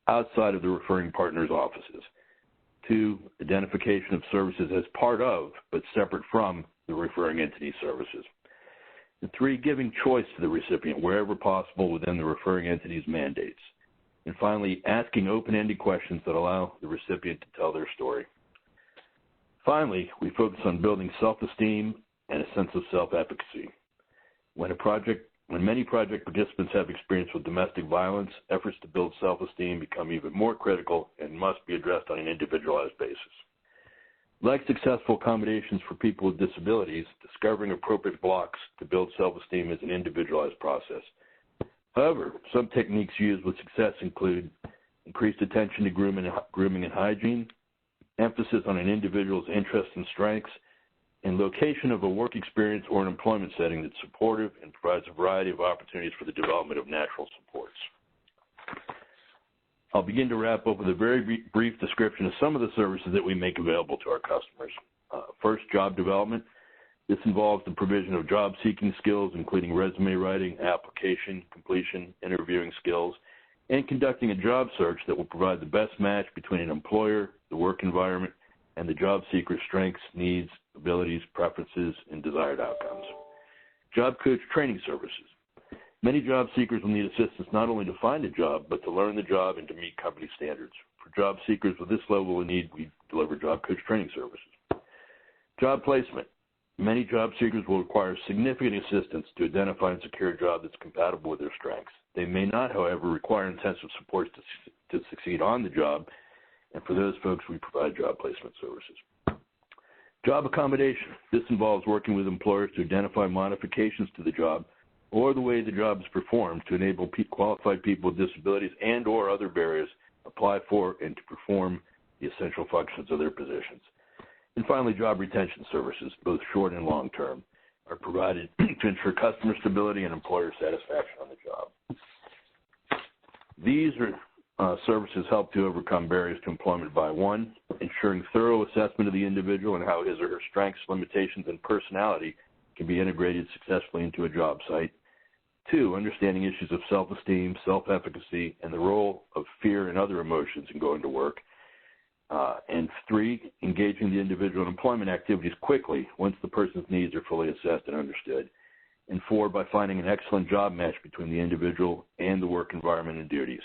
outside of the referring partner's offices. 2, identification of services as part of but separate from the referring entity's services. And 3, giving choice to the recipient wherever possible within the referring entity's mandates. And finally, asking open-ended questions that allow the recipient to tell their story. Finally, we focus on building self-esteem and a sense of self-efficacy. When many project participants have experience with domestic violence, efforts to build self-esteem become even more critical and must be addressed on an individualized basis. Like successful accommodations for people with disabilities, discovering appropriate blocks to build self-esteem is an individualized process. However, some techniques used with success include increased attention to grooming and hygiene, emphasis on an individual's interests and strengths, and location of a work experience or an employment setting that's supportive and provides a variety of opportunities for the development of natural supports. I'll begin to wrap up with a very brief description of some of the services that we make available to our customers. First, job development. This involves the provision of job-seeking skills, including resume writing, application, completion, interviewing skills, and conducting a job search that will provide the best match between an employer, the work environment, and the job seeker's strengths, needs, abilities, preferences, and desired outcomes. Job coach training services. Many job seekers will need assistance not only to find a job, but to learn the job and to meet company standards. For job seekers with this level of need, we deliver job coach training services. Job placement. Many job seekers will require significant assistance to identify and secure a job that's compatible with their strengths. They may not, however, require intensive support to succeed on the job, and for those folks, we provide job placement services. Job accommodation. This involves working with employers to identify modifications to the job or the way the job is performed to enable qualified people with disabilities and or other barriers apply for and to perform the essential functions of their positions. And finally, job retention services, both short and long term, are provided to ensure customer stability and employer satisfaction on the job. These services help to overcome barriers to employment by 1, ensuring thorough assessment of the individual and how his or her strengths, limitations, and personality can be integrated successfully into a job site. 2, understanding issues of self-esteem, self-efficacy, and the role of fear and other emotions in going to work. And 3, engaging the individual in employment activities quickly once the person's needs are fully assessed and understood. And 4, by finding an excellent job match between the individual and the work environment and duties.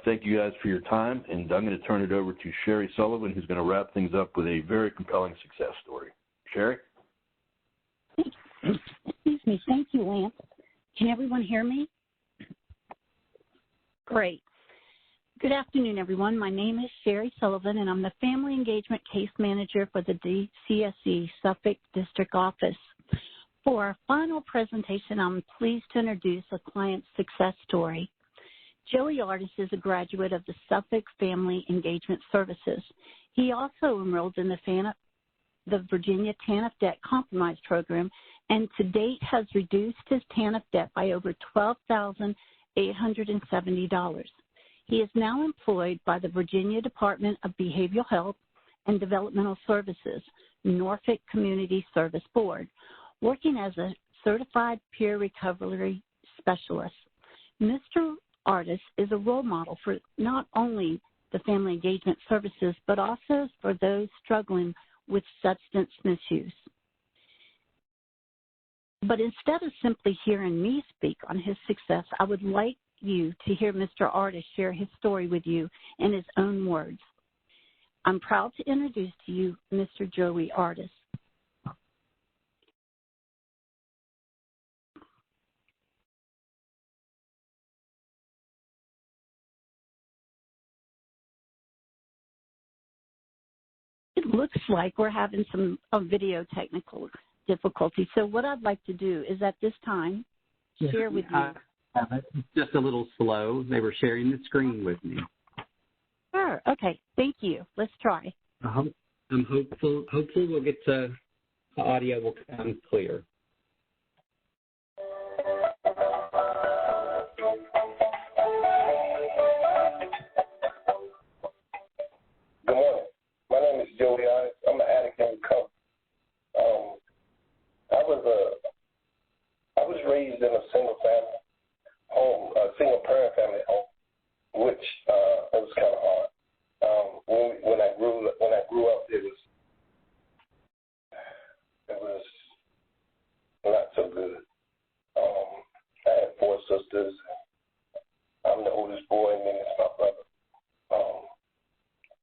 Thank you guys for your time, and I'm going to turn it over to Sherry Sullivan, who's going to wrap things up with a very compelling success story. Sherry? Excuse me. Thank you, Lance. Can everyone hear me? Great. Good afternoon, everyone. My name is Sherry Sullivan, and I'm the Family Engagement Case Manager for the DCSE Suffolk District Office. For our final presentation, I'm pleased to introduce a client's success story. Joey Artis is a graduate of the Suffolk Family Engagement Services. He also enrolled in the Virginia TANF Debt Compromise Program, and to date has reduced his TANF debt by over $12,870. He is now employed by the Virginia Department of Behavioral Health and Developmental Services, Norfolk Community Service Board, working as a certified peer recovery specialist. Mr. Artis is a role model for not only the family engagement services, but also for those struggling with substance misuse. But instead of simply hearing me speak on his success, I would like you to hear Mr. Artis share his story with you in his own words. I'm proud to introduce to you Mr. Joey Artis. looks like we're having some video technical difficulties. So what I'd like to do is at this time share with you. It's just a little slow. They were sharing the screen with me. Sure. Okay. Thank you. Let's try. I'm hopeful we'll get the audio will come clear. Good morning. My name is Joey. I'm an addict in recovery. I was raised in a single family home, a single parent family home, which it was kind of hard. When I grew up, it was not so good. I had 4 sisters. I'm the oldest boy, and then it's my brother.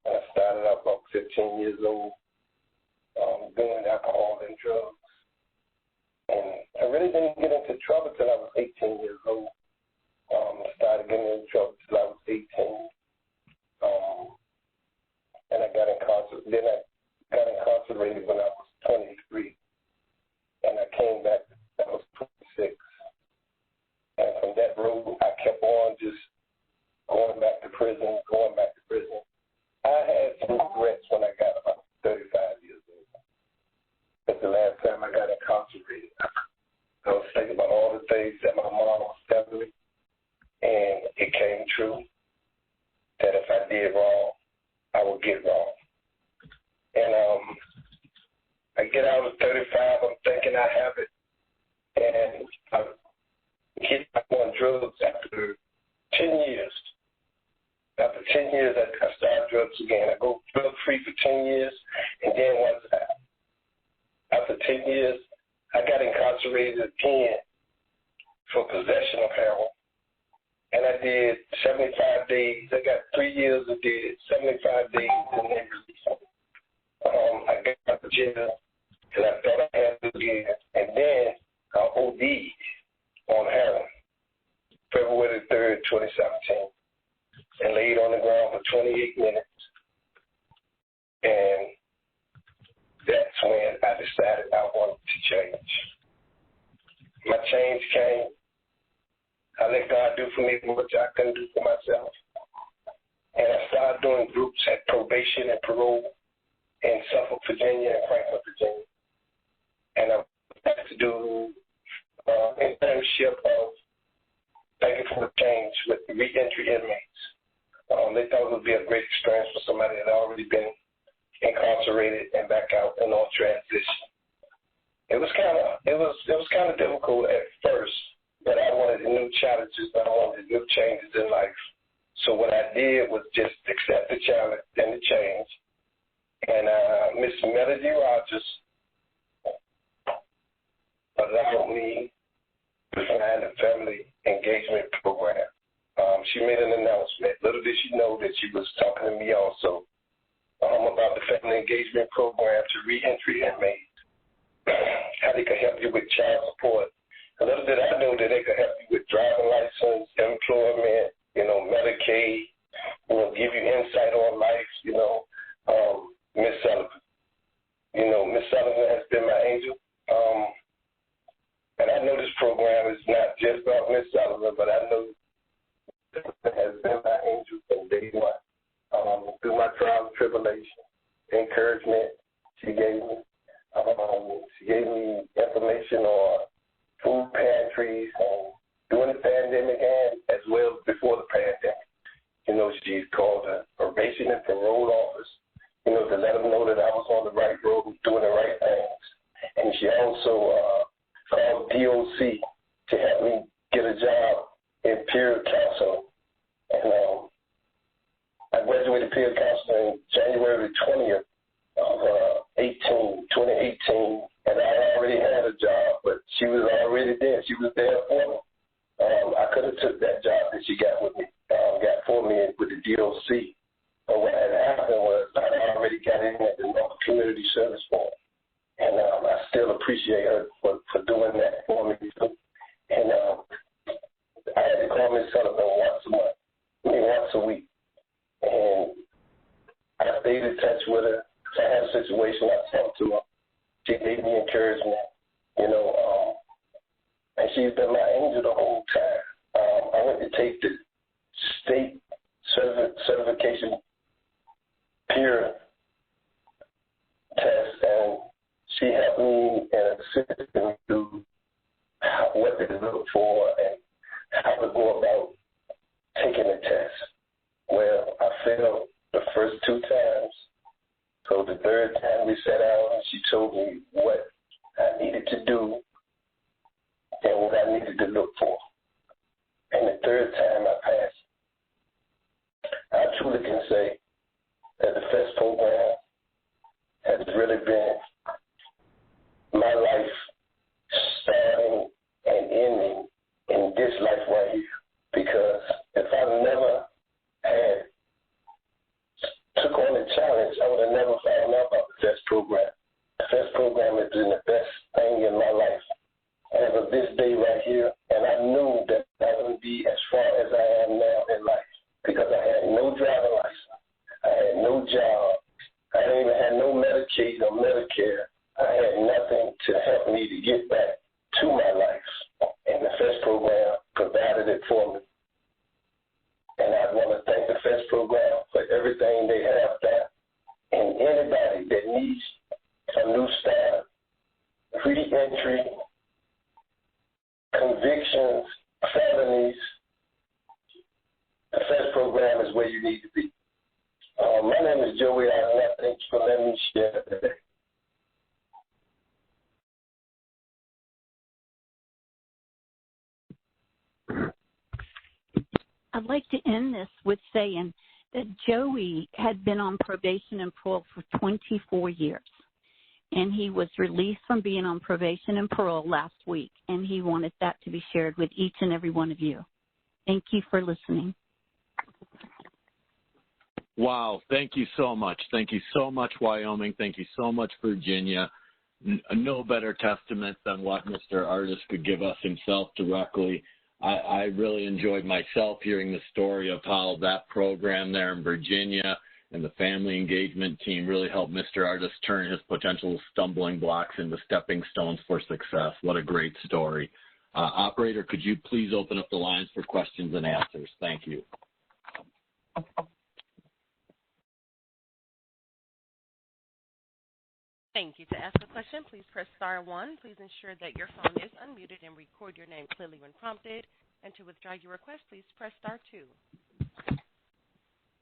I started out about 15 years old, doing alcohol and drugs. And I really didn't get into trouble till I was 18 years old. Started getting into trouble till I was 18. And I got incarcerated. Then I got incarcerated when I was 23. And I came back when I was 26. And from that road, I kept on just going back to prison. I had some regrets when I got about 35 years old. That's the last time I got incarcerated. I was thinking about all the things that my mom was telling me, and it came true that if I did wrong, I would get wrong. And I get out at 35, I'm thinking I have it, and I hit on drugs after 10 years. After 10 years, I started drugs again. I go drug-free for 10 years, and then after 10 years, I got incarcerated again for possession of heroin. And I did 75 days. I got 3 years I did 75 days, and then released me. I got out of jail, and I thought I had it again. And then I OD'd on heroin, February 3rd, 2017. And laid on the ground for 28 minutes. And that's when I decided I wanted to change. My change came. I let God do for me what I couldn't do for myself. And I started doing groups at probation and parole in Suffolk, Virginia, and Frankfort, Virginia. And I had to do internship of Thank You for the Change with the reentry inmates. They thought it would be a great experience for somebody that had already been incarcerated and back out and on transition. It was kind of difficult at first, but I wanted new challenges. I wanted new changes in life. So what I did was just accept the challenge and the change. And Miss Melody Rogers allowed me to find a family engagement program. She made an announcement. Little did she know that she was talking to me also about the family engagement program to reentry inmates, how they could help you with child support. A little did I know that they could help you with driving license, employment, Medicaid, give you insight on life, Miss Sullivan. Miss Sullivan has been my angel. And I know this program is not just about Miss Sullivan, but I know has been my angel from day one. Through my trials and tribulation, encouragement she gave me. She gave me information on food pantries during the pandemic and as well as before the pandemic. She's called a probation and parole office, to let them know that I was on the right road, doing the right things. And she also called DOC to help me get a job in peer counseling. And I graduated peer counseling January 20th of 2018, and I already had a job, but she was already there. She was there for me. I could have took that job that she got for me with the DOC. But what had happened was I already got in at the North Community Service Board, and I still appreciate her for doing that for me too. And I had to call Miss Sullivan once a week. And I stayed in touch with her I had a situation, I talked to her. She gave me encouragement, you know, and she's been my angel the whole time. I went to take the state certification peer test, and she helped me and assisted me through what to look for and how to go about taking the test. Well, I failed the first 2 times. So the third time we sat down, and she told me what I needed to do and what I needed to look for. And the third time I passed. I truly can say that the FEST program has really been my life starting and ending in this life right here. Because if I never had took on the challenge, I would have never found out about the FEST program. The FEST program has been the best thing in my life as of this day right here, and I knew that I wouldn't be as far as I am now in life because I had no driving license, I had no job, I didn't even have no Medicaid or Medicare. I had nothing to help me to get back to my life, and the FEST program provided it for me. And I want to thank the FEST program for everything they have there. And anybody that needs a new start, re-entry, convictions, felonies, the FEST program is where you need to be. My name is Joey. Thanks for letting me share today. I'd like to end this with saying that Joey had been on probation and parole for 24 years, and he was released from being on probation and parole last week, and he wanted that to be shared with each and every one of you. Thank you for listening. Wow, thank you so much. Thank you so much, Wyoming. Thank you so much, Virginia. No better testament than what Mr. Artis could give us himself directly. I really enjoyed myself hearing the story of how that program there in Virginia and the family engagement team really helped Mr. Artis turn his potential stumbling blocks into stepping stones for success. What a great story. Operator, could you please open up the lines for questions and answers? Thank you. Thank you. To ask a question, please press star 1. Please ensure that your phone is unmuted and record your name clearly when prompted. And to withdraw your request, please press star 2.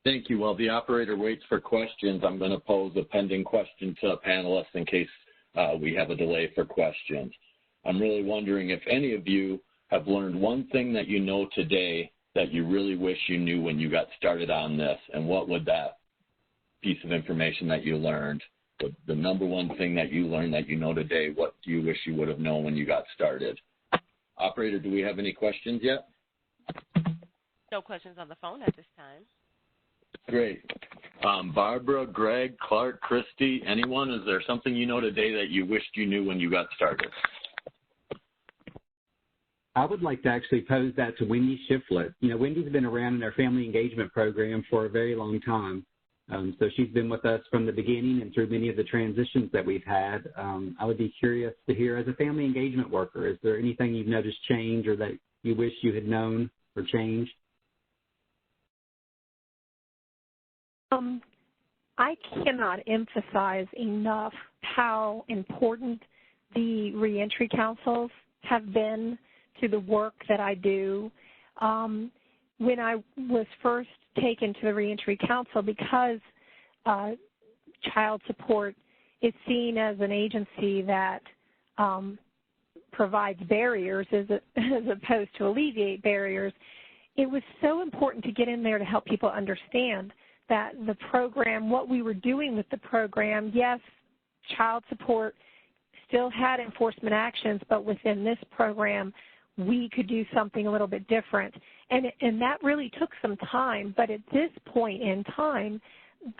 Thank you. While the operator waits for questions, I'm going to pose a pending question to the panelists in case we have a delay for questions. I'm really wondering if any of you have learned one thing that you know today that you really wish you knew when you got started on this, and what would that piece of information that you learned, the number one thing that you learned that you know today, what do you wish you would have known when you got started? Operator, do we have any questions yet? No questions on the phone at this time. Great. Barbara, Greg, Clark, Christy, anyone? Is there something you know today that you wished you knew when you got started? I would like to actually pose that to Wendy Shiflett. You know, Wendy's been around in our family engagement program for a very long time. So she's been with us from the beginning and through many of the transitions that we've had. I would be curious to hear, as a family engagement worker, is there anything you've noticed change or that you wish you had known or changed? I cannot emphasize enough how important the reentry councils have been to the work that I do. When I was first taken to the reentry council, because child support is seen as an agency that provides barriers as opposed to alleviate barriers, it was so important to get in there to help people understand that the program, what we were doing with the program, yes, child support still had enforcement actions, but within this program, we could do something a little bit different. And that really took some time, but at this point in time,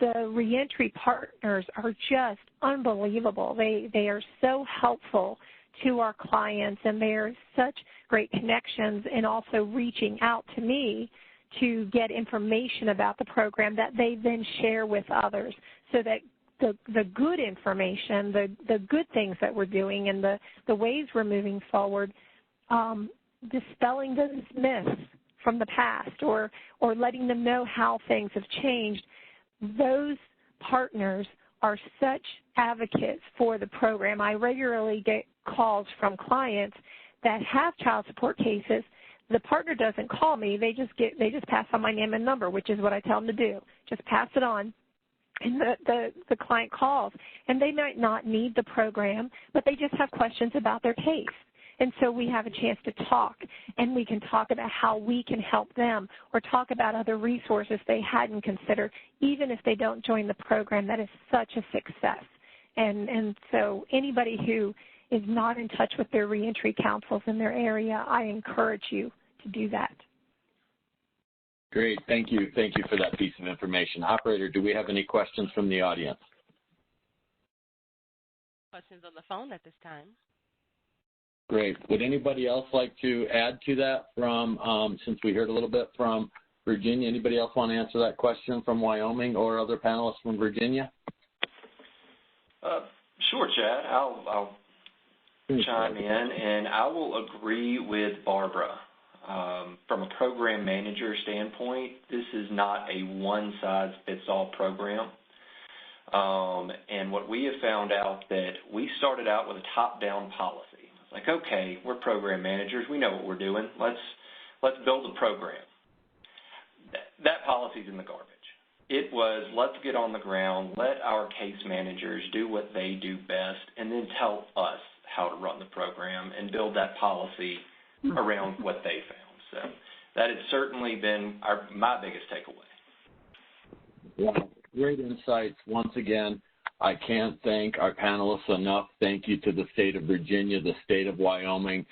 the reentry partners are just unbelievable. They are so helpful to our clients, and they are such great connections, and also reaching out to me to get information about the program that they then share with others, so that the good information, the good things that we're doing, and the ways we're moving forward, dispelling those myths from the past, or letting them know how things have changed. Those partners are such advocates for the program. I regularly get calls from clients that have child support cases. The partner doesn't call me. They just pass on my name and number, which is what I tell them to do. Just pass it on. And the client calls, and they might not need the program, but they just have questions about their case. And so we have a chance to talk, and we can talk about how we can help them, or talk about other resources they hadn't considered, even if they don't join the program. That is such a success. And so anybody who is not in touch with their reentry counsels in their area, I encourage you to do that. Great. Thank you. Thank you for that piece of information. Operator, do we have any questions from the audience? Questions on the phone at this time? Great. Would anybody else like to add to that from, since we heard a little bit from Virginia, anybody else want to answer that question from Wyoming or other panelists from Virginia? Sure, Chad. I'll chime in, and I will agree with Barbara. From a program manager standpoint, this is not a one-size-fits-all program. And what we have found out that we started out with a top-down policy. It's like, okay, we're program managers. We know what we're doing. Let's build a program. That policy's in the garbage. It was, let's get on the ground, let our case managers do what they do best, and then tell us how to run the program and build that policy around what they found. So that has certainly been my biggest takeaway. Yeah, great insights. Once again, I can't thank our panelists enough. Thank you to the state of Virginia, the state of Wyoming.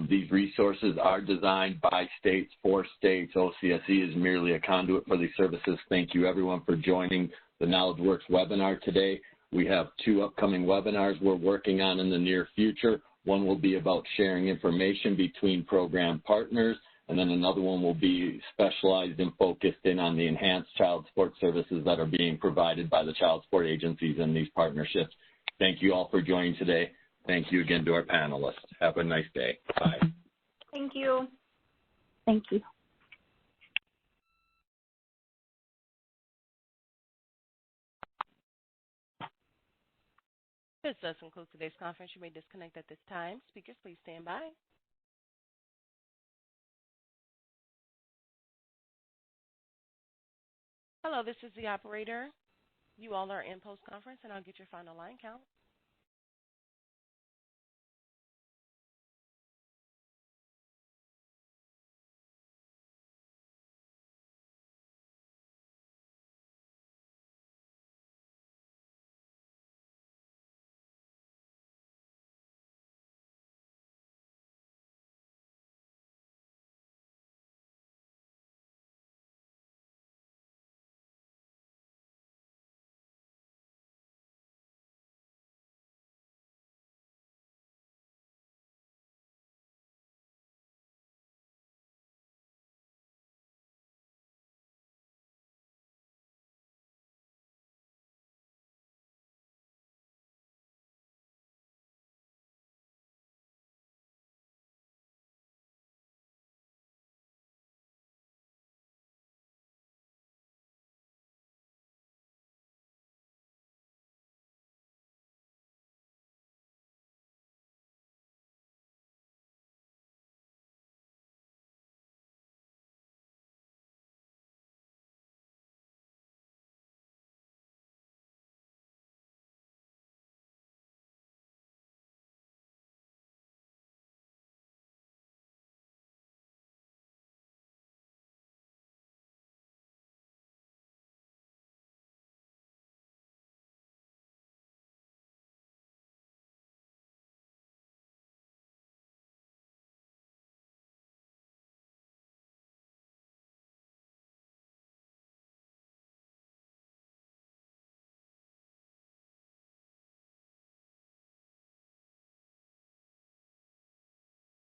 These resources are designed by states for states. OCSE is merely a conduit for these services. Thank you, everyone, for joining the KnowledgeWorks webinar today. We have 2 upcoming webinars we're working on in the near future. One will be about sharing information between program partners, and then another one will be specialized and focused in on the enhanced child support services that are being provided by the child support agencies in these partnerships. Thank you all for joining today. Thank you again to our panelists. Have a nice day. Bye. Thank you. Thank you. This does conclude today's conference. You may disconnect at this time. Speakers, please stand by. Hello, this is the operator. You all are in post-conference, and I'll get your final line count.